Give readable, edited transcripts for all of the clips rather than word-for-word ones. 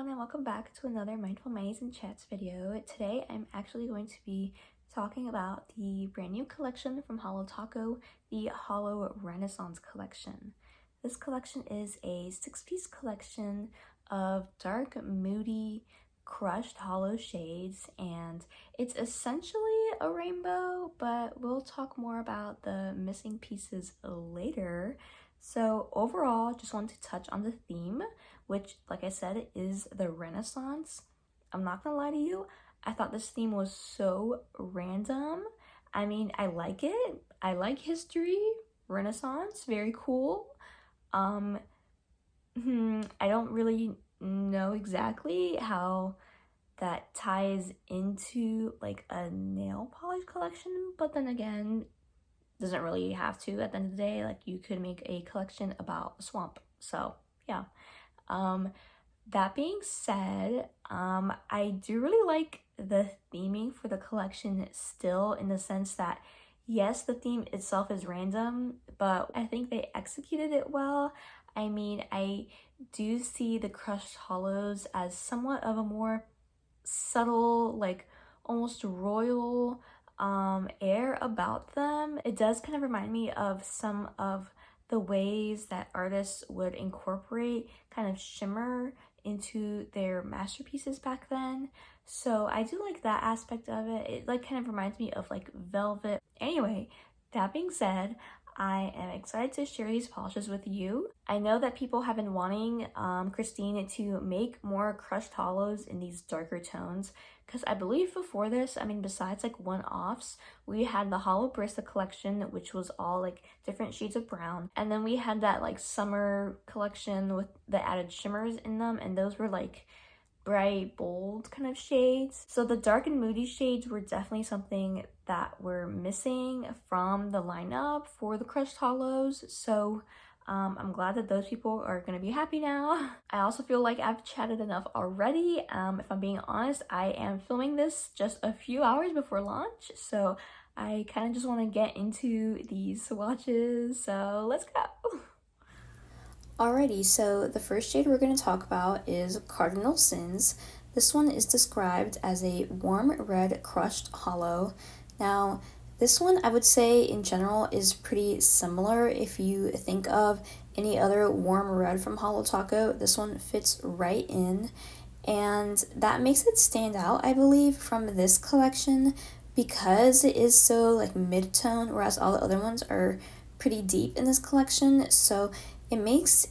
everyone, and welcome back to another Mindful Maze and Chats video. Today I'm actually going to be talking about the brand new collection from Holo Taco, the Holo Renaissance collection. This collection is a 6-piece collection of dark, moody, crushed holo shades, and it's essentially a rainbow, but we'll talk more about the missing pieces later. So overall, just wanted to touch on the theme, which, like I said, is the Renaissance. I'm not gonna lie to you, I thought this theme was so random. I mean, I like it. I like history, Renaissance, very cool. I don't really know exactly how that ties into like a nail polish collection, but then again, doesn't really have to at the end of the day. Like, you could make a collection about a swamp. So yeah. That being said, I do really like the theming for the collection still, in the sense that yes, the theme itself is random, but I think they executed it well. I mean, I do see the crushed hollows as somewhat of a more subtle, like almost royal air about them. It does kind of remind me of some of the ways that artists would incorporate kind of shimmer into their masterpieces back then. So I do like that aspect of it. It like kind of reminds me of like velvet. Anyway, that being said, I am excited to share these polishes with you. I know that people have been wanting Christine to make more crushed hollows in these darker tones, because I believe before this, I mean, besides like one-offs, we had the Holo Barista collection, which was all like different shades of brown, and then we had that like summer collection with the added shimmers in them, and those were like bright, bold kind of shades. So the dark and moody shades were definitely something that were missing from the lineup for the crushed hollows. So I'm glad that those people are going to be happy now. I also feel like I've chatted enough already. If I'm being honest, I am filming this just a few hours before launch, so I kind of just want to get into these swatches. So let's go. Alrighty, so the first shade we're going to talk about is Cardinal Sins. This one is described as a warm red crushed hollow. Now, this one I would say in general is pretty similar. If you think of any other warm red from Holo Taco, this one fits right in. And that makes it stand out, I believe, from this collection, because it is so like mid-tone, whereas all the other ones are pretty deep in this collection. So it makes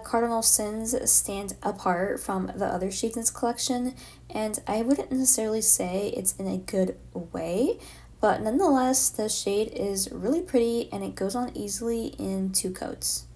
Cardinal Sins stand apart from the other shades in this collection, and I wouldn't necessarily say it's in a good way, but nonetheless, the shade is really pretty and it goes on easily in 2 coats.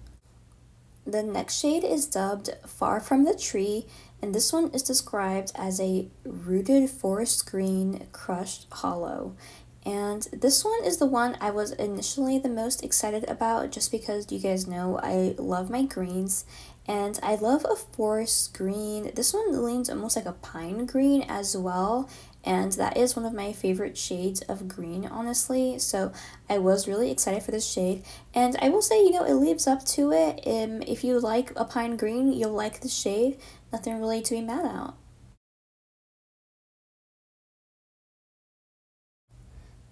The next shade is dubbed Far From the Tree, and this one is described as a rooted forest green crushed hollow. And this one is the one I was initially the most excited about, just because you guys know I love my greens and I love a forest green. This one leans almost like a pine green as well, and that is one of my favorite shades of green, honestly. So I was really excited for this shade, and I will say, you know, it lives up to it. If you like a pine green, you'll like the shade. Nothing really to be mad at.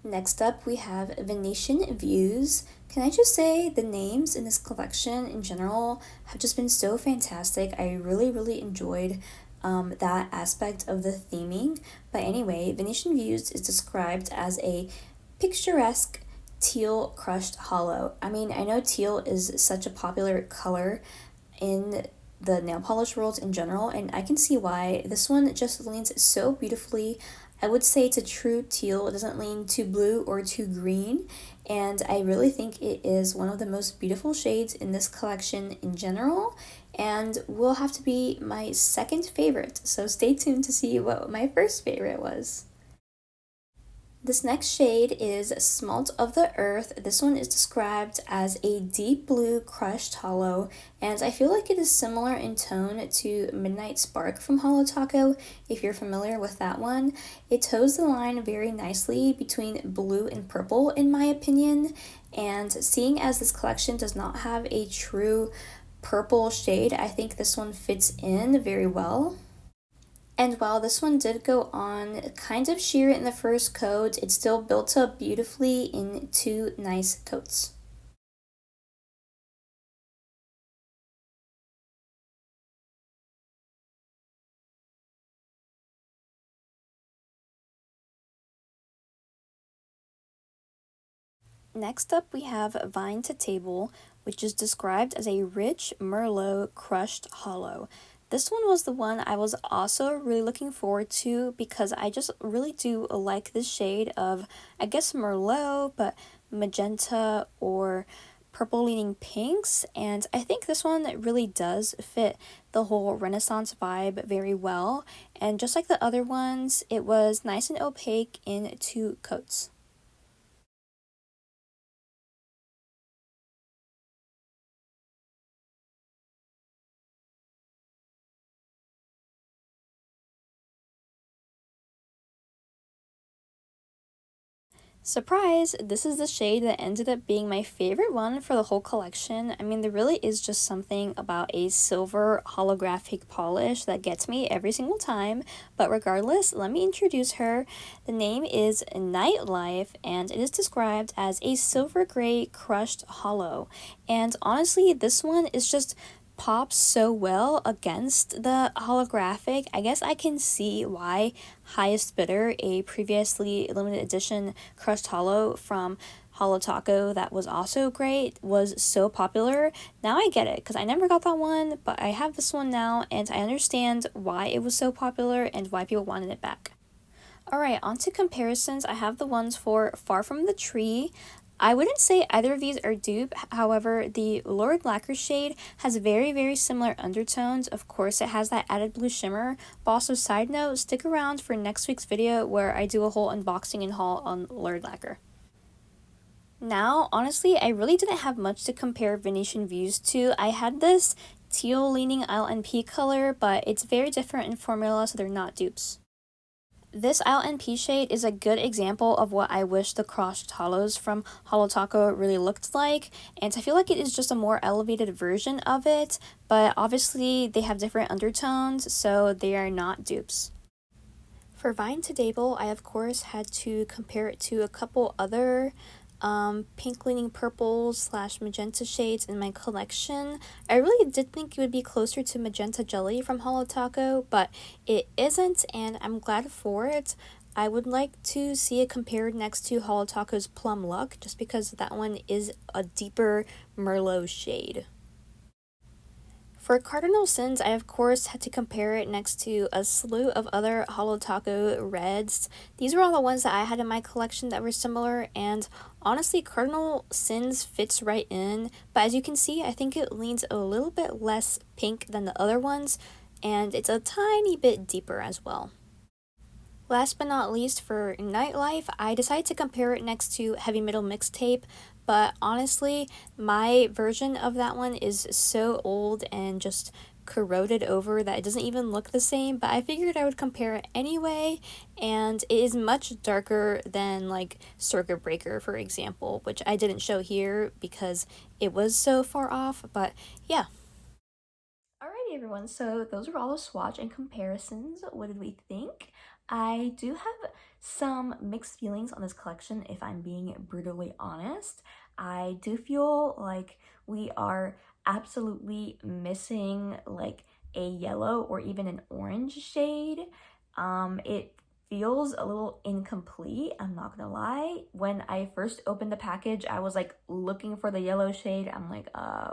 Next up, we have Venetian Views. Can I just say the names in this collection in general have just been so fantastic. I really enjoyed that aspect of the theming. But anyway, Venetian Views is described as a picturesque teal crushed hollow. I mean, I know teal is such a popular color in the nail polish world in general, and I can see why. This one just leans so beautifully. I would say it's a true teal. It doesn't lean too blue or too green, and I really think it is one of the most beautiful shades in this collection in general, and will have to be my second favorite, so stay tuned to see what my first favorite was. This next shade is Smalt of the Earth. This one is described as a deep blue crushed hollow, and I feel like it is similar in tone to Midnight Spark from Holo Taco, if you're familiar with that one. It toes the line very nicely between blue and purple, in my opinion, and seeing as this collection does not have a true purple shade, I think this one fits in very well. And while this one did go on kind of sheer in the first coat, it still built up beautifully in two nice coats. Next up, we have Vine to Table, which is described as a rich Merlot crushed hollow. This one was the one I was also really looking forward to because I just really do like this shade of, I guess, Merlot, but magenta or purple leaning pinks. And I think this one really does fit the whole Renaissance vibe very well. And just like the other ones, it was nice and opaque in two coats. Surprise! This is the shade that ended up being my favorite one for the whole collection. I mean, there really is just something about a silver holographic polish that gets me every single time. But regardless, let me introduce her. The name is Nightlife, and it is described as a silver gray crushed hollow. And honestly, this one is just pops so well against the holographic. I guess I can see why Highest Bidder, a previously limited edition crushed hollow from Holo Taco that was also great, was so popular. Now I get it because I never got that one, but I have this one now and I understand why it was so popular and why people wanted it back. Alright, on to comparisons. I have the ones for Far From the Tree. I wouldn't say either of these are dupe, however, the Lord Lacquer shade has very similar undertones. Of course, it has that added blue shimmer, but also side note, stick around for next week's video where I do a whole unboxing and haul on Lord Lacquer. Now, honestly, I really didn't have much to compare Venetian Views to. I had this teal leaning ILNP color, but it's very different in formula, so they're not dupes. This ILNP shade is a good example of what I wish the crushed hollows from Holo Taco really looked like, and I feel like it is just a more elevated version of it, but obviously they have different undertones, so they are not dupes. For Vine to Table, I of course had to compare it to a couple other pink leaning purples slash magenta shades in my collection. I really did think it would be closer to Magenta Jelly from Holo Taco, but it isn't, and I'm glad for it. I would like to see it compared next to Holo Taco's Plum Luck, just because that one is a deeper Merlot shade. For Cardinal Sins, I of course had to compare it next to a slew of other Holo Taco reds. These were all the ones that I had in my collection that were similar, and honestly, Cardinal Sins fits right in, but as you can see, I think it leans a little bit less pink than the other ones, and it's a tiny bit deeper as well. Last but not least, for Nightlife, I decided to compare it next to Heavy Metal Mixtape, but honestly, my version of that one is so old and just corroded over that it doesn't even look the same, but I figured I would compare it anyway, and it is much darker than like Circuit Breaker, for example, which I didn't show here because it was so far off, but yeah. Alrighty everyone, so those were all the swatch and comparisons. What did we think? I do have some mixed feelings on this collection if I'm being brutally honest. I do feel like we are absolutely missing like a yellow or even an orange shade. It feels a little incomplete, I'm not gonna lie. When I first opened the package, I was like looking for the yellow shade. I'm like,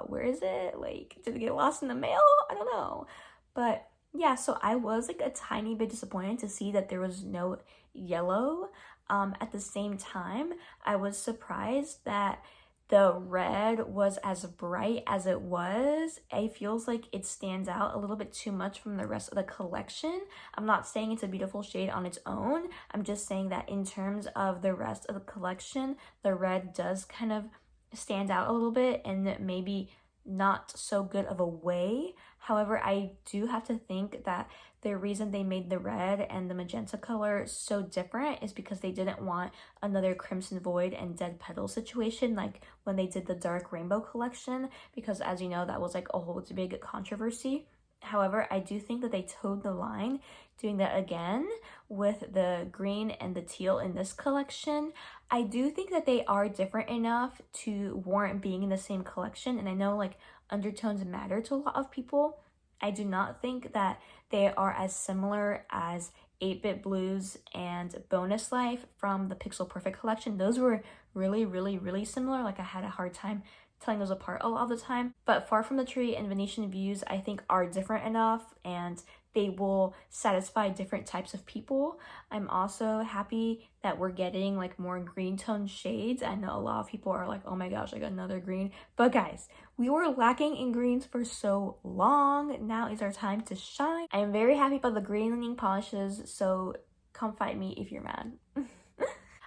where is it? Like, did it get lost in the mail? I don't know. But yeah, so I was like a tiny bit disappointed to see that there was no yellow. At the same time, I was surprised that the red was as bright as it was. It feels like it stands out a little bit too much from the rest of the collection. I'm not saying it's a beautiful shade on its own. I'm just saying that in terms of the rest of the collection, the red does kind of stand out a little bit and maybe not so good of a way. However, I do have to think that the reason they made the red and the magenta color so different is because they didn't want another Crimson Void and Dead Petal situation like when they did the Dark Rainbow collection, because as you know, that was like a whole big controversy. However, I do think that they towed the line doing that again with the green and the teal in this collection. I do think that they are different enough to warrant being in the same collection, and I know like undertones matter to a lot of people. I do not think that they are as similar as 8-Bit Blues and Bonus Life from the Pixel Perfect collection. Those were really similar. Like I had a hard time telling those apart a lot of the time. But Far From the Tree and Venetian Views I think are different enough, and they will satisfy different types of people. I'm also happy that we're getting like more green tone shades. I know a lot of people are like, oh my gosh, I got another green. But guys, we were lacking in greens for so long. Now is our time to shine. I am very happy about the green leaning polishes, so come fight me if you're mad.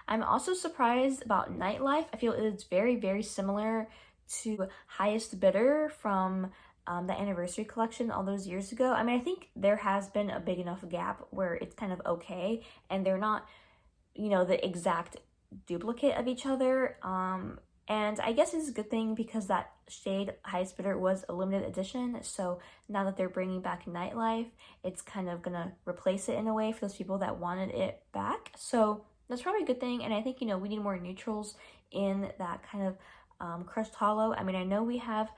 I'm also surprised about Nightlife. I feel it's very similar to Highest Bidder from the Anniversary collection all those years ago. I mean, I think there has been a big enough gap where it's kind of okay, and they're not, you know, the exact duplicate of each other. And I guess it's a good thing because that shade Highest Bidder was a limited edition. So now that they're bringing back Nightlife, it's kind of gonna replace it in a way for those people that wanted it back. So that's probably a good thing. And I think, you know, we need more neutrals in that kind of crushed hollow. I mean, I know we have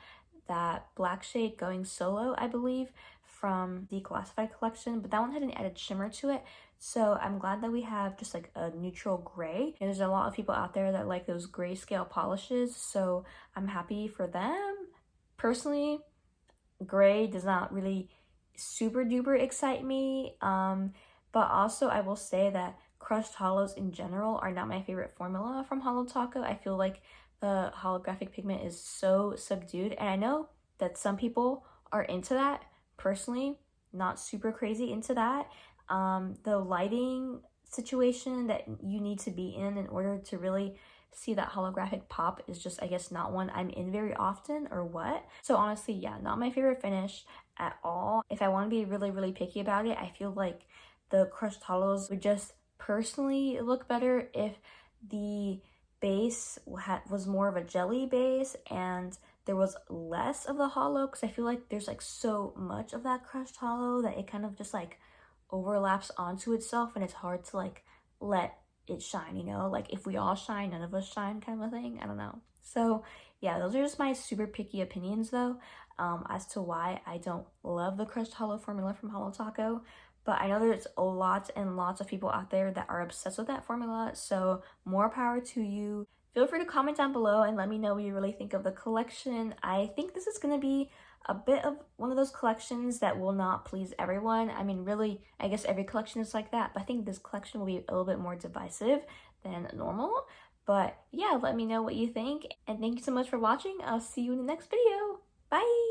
that black shade going solo, I believe, from the Classified collection, but that one had an added shimmer to it. So I'm glad that we have just like a neutral gray. And there's a lot of people out there that like those grayscale polishes, so I'm happy for them. Personally, gray does not really super duper excite me. But also I will say that crushed hollows in general are not my favorite formula from Holo Taco. I feel like the holographic pigment is so subdued, and I know that some people are into that. Personally, not super crazy into that. The lighting situation that you need to be in order to really see that holographic pop is just, I guess, not one I'm in very often, or what. So honestly, yeah, not my favorite finish at all. If I want to be really picky about it, I feel like the crushed hollows would just personally look better if the base was more of a jelly base and there was less of the hollow, because I feel like there's like so much of that crushed hollow that it kind of just like overlaps onto itself, and it's hard to like let it shine, you know, like if we all shine, none of us shine kind of a thing. I don't know. So yeah, those are just my super picky opinions though, as to why I don't love the crushed hollow formula from Holo Taco. But I know there's lots and lots of people out there that are obsessed with that formula, so more power to you. Feel free to comment down below and let me know what you really think of the collection. I think this is going to be a bit of one of those collections that will not please everyone. I mean, really, I guess every collection is like that, but I think this collection will be a little bit more divisive than normal. But yeah, let me know what you think, and thank you so much for watching. I'll see you in the next video. Bye!